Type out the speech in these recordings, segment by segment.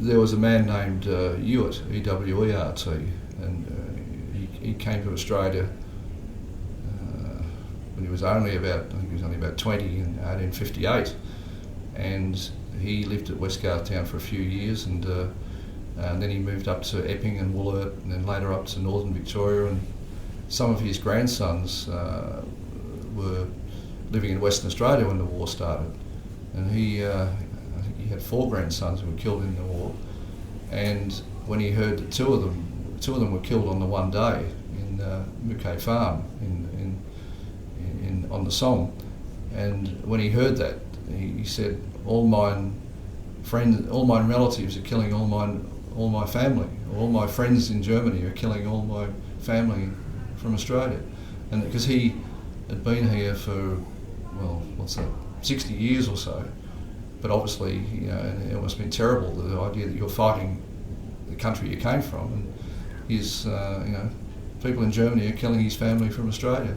there was a man named Ewart, E-W-E-R-T, and he came to Australia when he was only about 20 in 1858, and he lived at Westgarthtown for a few years, and then he moved up to Epping and Wollert, and then later up to northern Victoria, and some of his grandsons were living in Western Australia when the war started, and I think he had 4 grandsons who were killed in the war, and when he heard that two of them were killed on the one day in Mouquet Farm on the Somme, and when he heard that, he said, all my relatives are killing all my family, all my friends in Germany are killing all my family from Australia. And because he had been here for, 60 years or so, but obviously, it must have been terrible, the idea that you're fighting the country you came from, and his, people in Germany are killing his family from Australia,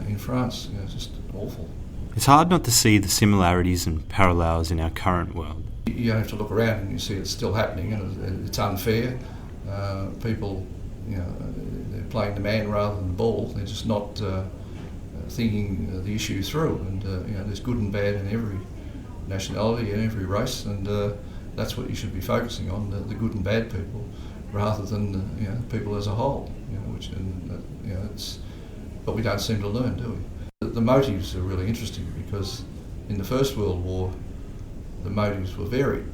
in France. It's just awful. It's hard not to see the similarities and parallels in our current world. You have to look around and you see it's still happening, and it's unfair. People, they're playing the man rather than the ball. They're just not thinking the issue through. And there's good and bad in every nationality and every race, and that's what you should be focusing on: the good and bad people, rather than people as a whole. But we don't seem to learn, do we? The motives are really interesting, because in the First World War, the motives were varied.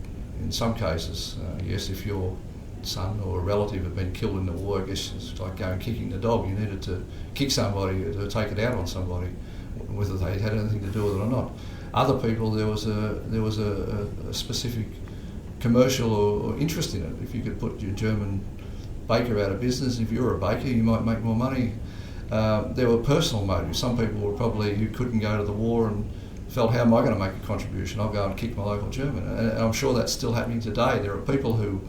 In some cases, yes, if your son or a relative had been killed in the war, I guess it's like going kicking the dog. You needed to kick somebody to take it out on somebody, whether they had anything to do with it or not. Other people, there was a specific commercial or interest in it. If you could put your German baker out of business, if you were a baker, you might make more money. There were personal motives. Some people were probably who couldn't go to the war and felt, how am I going to make a contribution? I'll go and kick my local German. And I'm sure that's still happening today. There are people who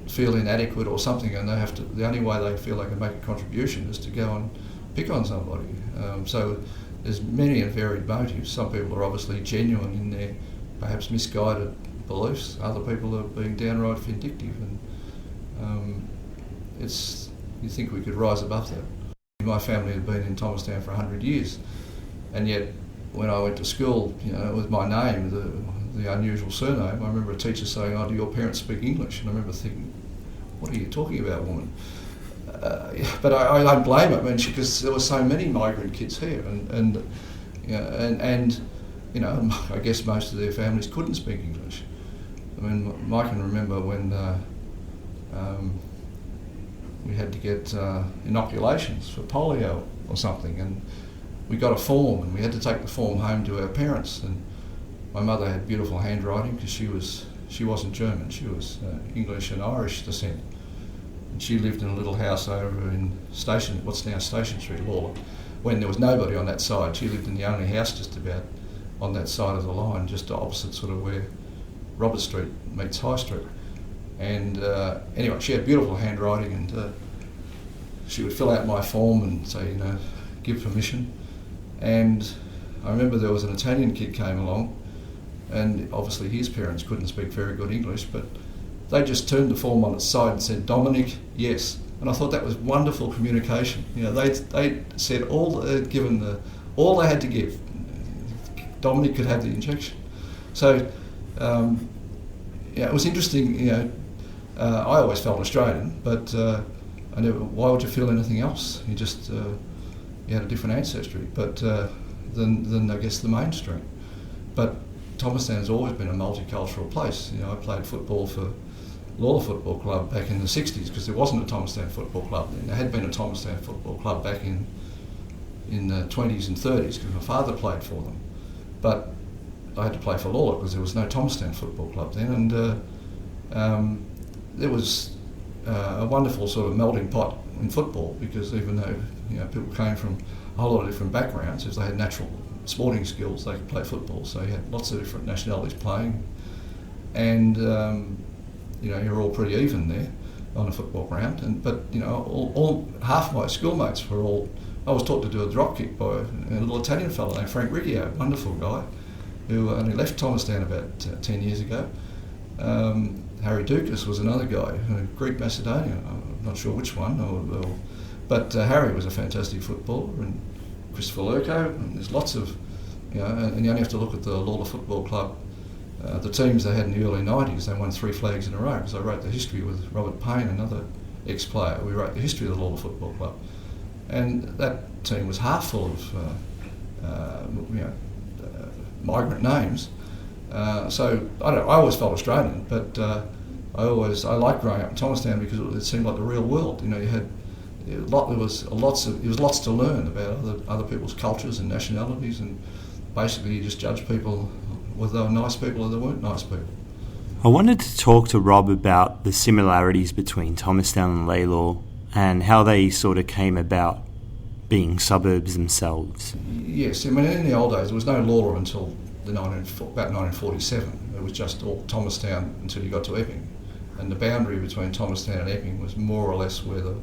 feel inadequate or something, and the only way they feel they can make a contribution is to go and pick on somebody. So there's many and varied motives. Some people are obviously genuine in their perhaps misguided beliefs. Other people are being downright vindictive, and you think we could rise above that. My family had been in Thomastown for 100 years, and yet when I went to school, with my name, the unusual surname, I remember a teacher saying, "Oh, do your parents speak English?" And I remember thinking, "What are you talking about, woman?" But I don't blame her, because there were so many migrant kids here, and I guess most of their families couldn't speak English. I can remember when we had to get inoculations for polio or something, and we got a form, and we had to take the form home to our parents. And my mother had beautiful handwriting, because she wasn't German, she was English and Irish descent, and she lived in a little house over in what's now Station Street, Lawler. When there was nobody on that side, she lived in the only house just about on that side of the line, just opposite sort of where Robert Street meets High Street. And anyway, she had beautiful handwriting, and she would fill out my form and say, give permission. And I remember there was an Italian kid came along, and obviously his parents couldn't speak very good English, but they just turned the form on its side and said, "Dominic, yes." And I thought that was wonderful communication. They said all they had to give. Dominic could have the injection. So it was interesting. I always felt Australian, but I never. Why would you feel anything else? You had a different ancestry, but than I guess the mainstream. But Thomastown's always been a multicultural place. I played football for Lawler Football Club back in the 60s, because there wasn't a Thomastown Football Club then. There had been a Thomastown Football Club back in the 20s and 30s, because my father played for them. But I had to play for Lawler because there was no Thomastown Football Club then, and there was a wonderful sort of melting pot in football, because even though people came from a whole lot of different backgrounds, if they had natural sporting skills, they could play football. So you had lots of different nationalities playing, and you're all pretty even there on a football ground. But all half my schoolmates were all. I was taught to do a drop kick by a little Italian fellow named Frank Riccio, wonderful guy, who only left Thomastown about 10 years ago. Harry Dukas was another guy, Greek Macedonia. I'm not sure which one, but Harry was a fantastic footballer, and Christopher Lurko, and there's lots of, and you only have to look at the Lawler Football Club. The teams they had in the early 90s, they won 3 flags in a row, because I wrote the history with Robert Payne, another ex-player. We wrote the history of the Lawler Football Club. And that team was half full of migrant names. So I always felt Australian, but I liked growing up in Thomastown because it seemed like the real world. You had there was lots to learn about other people's cultures and nationalities, and basically you just judge people whether they were nice people or they weren't nice people. I wanted to talk to Rob about the similarities between Thomastown and Lalor and how they sort of came about being suburbs themselves. Yes, I mean in the old days there was no Lalor until about 1947. It was just all Thomastown until you got to Epping, and the boundary between Thomastown and Epping was more or less where the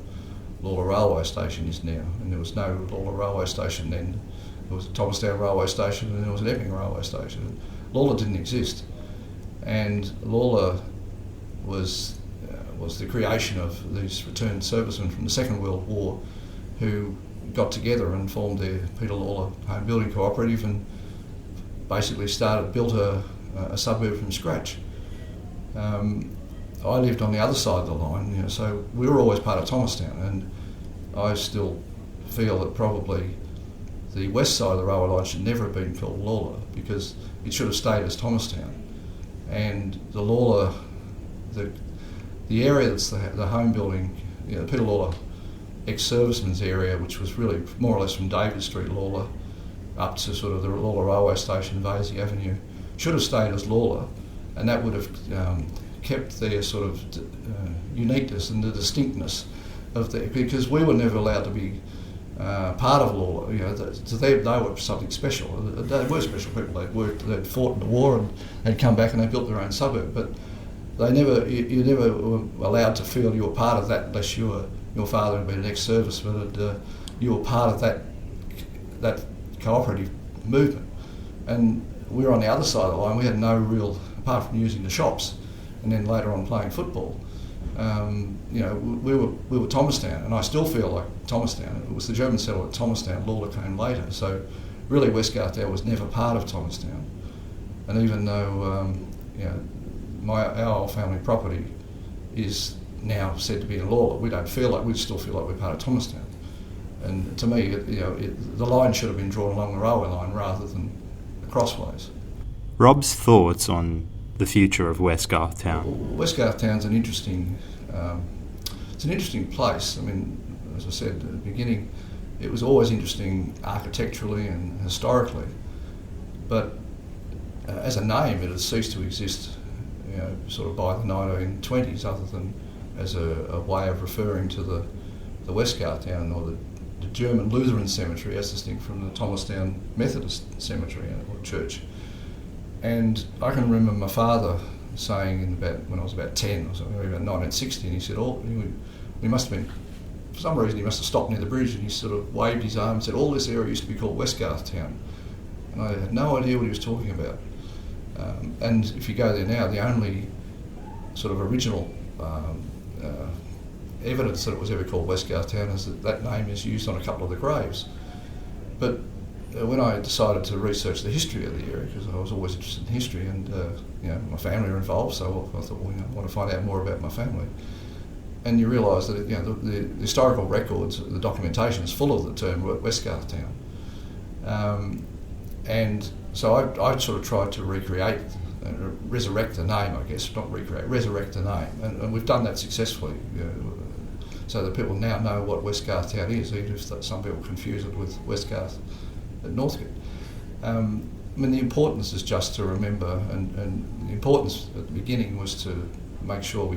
Lalor railway station is now, and there was no Lalor railway station then. There was a Thomastown railway station and there was an Epping railway station. Lalor didn't exist, and Lalor was the creation of these returned servicemen from the Second World War who got together and formed their Peter Lalor Home Building Cooperative and basically built a suburb from scratch. I lived on the other side of the line, so we were always part of Thomastown, and I still feel that probably the west side of the railway line should never have been called Lalor, because it should have stayed as Thomastown. And the Lalor, the area that's the home building, the Peter Lalor ex-servicemen's area, which was really more or less from David Street, Lalor, up to sort of the Lalor railway station, Vasey Avenue, should have stayed as Lalor, and that would have kept their sort of uniqueness and the distinctness of because we were never allowed to be part of Lalor. To them, they were something special. They were special people. They'd fought in the war and had come back and they built their own suburb. But you never were allowed to feel you were part of that unless your father had been an ex-serviceman and you were part of that cooperative movement. And we were on the other side of the line. We had no real, apart from using the shops, and then later on playing football. We were Thomastown, and I still feel like Thomastown. It was the German settlement at Thomastown. Lalor came later, so really Westgarthtown was never part of Thomastown. And even though our old family property is now said to be in Lalor, we still feel like we're part of Thomastown. And to me, the line should have been drawn along the railway line rather than the crossways. Rob's thoughts on the future of Westgarthtown. Westgarthtown's an interesting place. I mean, as I said at the beginning, it was always interesting architecturally and historically, but as a name, it has ceased to exist, sort of by the 1920s, other than as a way of referring to the Westgarthtown or the German Lutheran cemetery as distinct from the Thomastown Methodist cemetery or church. And I can remember my father saying when I was about 10 or something, about 1960, and he said, we must have been, for some reason he must have stopped near the bridge and he sort of waved his arm and said, all this area used to be called Westgarthtown. And I had no idea what he was talking about. And if you go there now, the only sort of original evidence that it was ever called Westgarthtown is that name is used on a couple of the graves. But when I decided to research the history of the area, because I was always interested in history, and my family were involved, so I thought, I want to find out more about my family. And you realise that the historical records, the documentation is full of the term Westgarthtown. And so I sort of tried to resurrect the name, I guess, not recreate, resurrect the name, and we've done that successfully. So that people now know what Westgarthtown is, even if some people confuse it with Westgarth at Northcote. I mean, the importance is just to remember, and the importance at the beginning was to make sure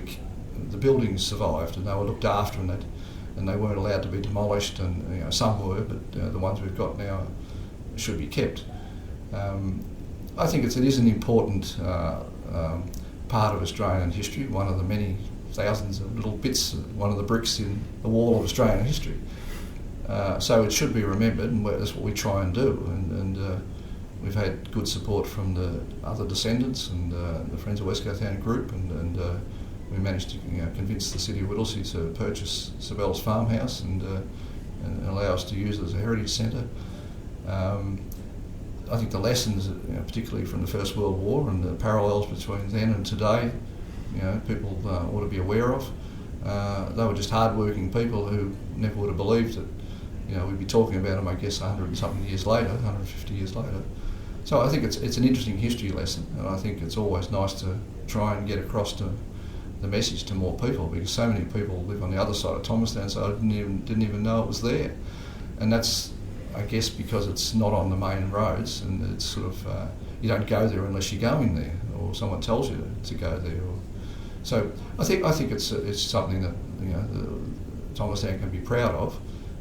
the buildings survived and they were looked after, and they weren't allowed to be demolished, and some were, but the ones we've got now should be kept. I think it is an important part of Australian history, one of the many thousands of little bits, one of the bricks in the wall of Australian history. So it should be remembered, and that's what we try and do. And we've had good support from the other descendants and the Friends of Westgarthtown group, and we managed to convince the city of Whittlesea to purchase Sabel's farmhouse and allow us to use it as a heritage centre. I think the lessons, particularly from the First World War and the parallels between then and today, people ought to be aware of. They were just hard-working people who never would have believed that, we'd be talking about them, I guess, 100 and something years later, 150 years later. So I think it's an interesting history lesson, and I think it's always nice to try and get across to the message to more people, because so many people live on the other side of Thomastown, so I didn't even know it was there. And that's, I guess, because it's not on the main roads, and it's sort of you don't go there unless you're going there, or someone tells you to go there. So I think it's something that Thomastown can be proud of.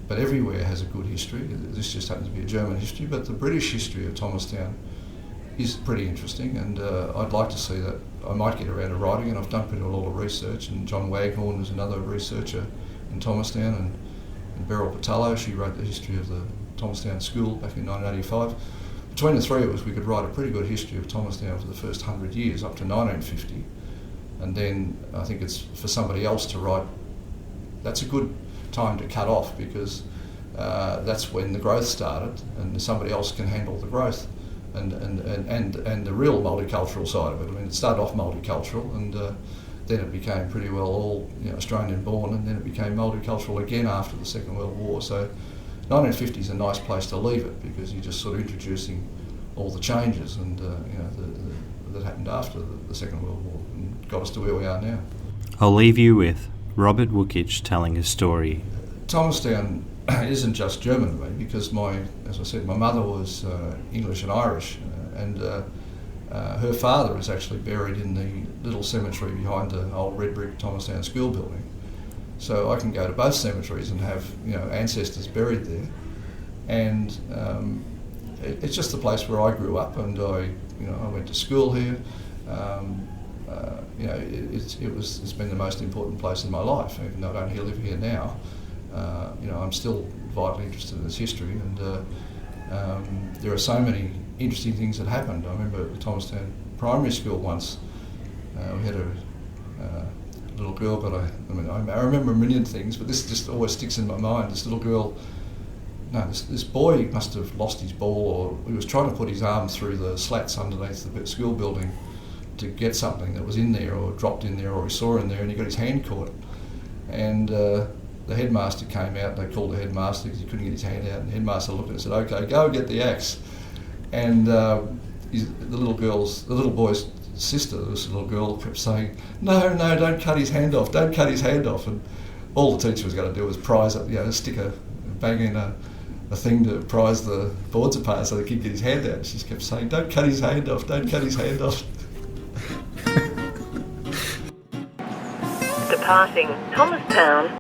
But everywhere has a good history. This just happens to be a German history, but the British history of Thomastown is pretty interesting, and I'd like to see that. I might get around to writing, and I've done a lot of research, and John Waghorn is another researcher in Thomastown, and Beryl Patallo, she wrote the history of the Thomastown School back in 1985. Between the three of us, we could write a pretty good history of Thomastown for the first 100 years, up to 1950, and then I think it's for somebody else to write. That's a good time to cut off, because that's when the growth started, and somebody else can handle the growth and the real multicultural side of it. I mean, it started off multicultural, and then it became pretty well all Australian born, and then it became multicultural again after the Second World War. So 1950 is a nice place to leave it, because you're just sort of introducing all the changes and that happened after the Second World War and got us to where we are now. I'll leave you with Robert Wuchatsch telling a story. Thomastown isn't just German to me, because as I said, my mother was English and Irish, and her father is actually buried in the little cemetery behind the old red brick Thomastown School building. So I can go to both cemeteries and have ancestors buried there, and it's just the place where I grew up, and I went to school here. It's been the most important place in my life, even though I don't live here now. I'm still vitally interested in its history, and there are so many interesting things that happened. I remember at Thomastown Primary School once, we had a little girl, but I remember a million things, but this just always sticks in my mind. This little girl, this boy must have lost his ball, or he was trying to put his arm through the slats underneath the school building to get something that was in there, or dropped in there, or he saw in there, and he got his hand caught. And the headmaster came out. They called the headmaster because he couldn't get his hand out, and the headmaster looked at it and said, "Okay, go and get the axe." And the little boy's sister, this little girl, kept saying, "No, don't cut his hand off, don't cut his hand off." And all the teacher was going to do was prise it, bang in a thing to prise the boards apart so the kid get his hand out. She just kept saying, "Don't cut his hand off, don't cut his hand off." Departing Thomastown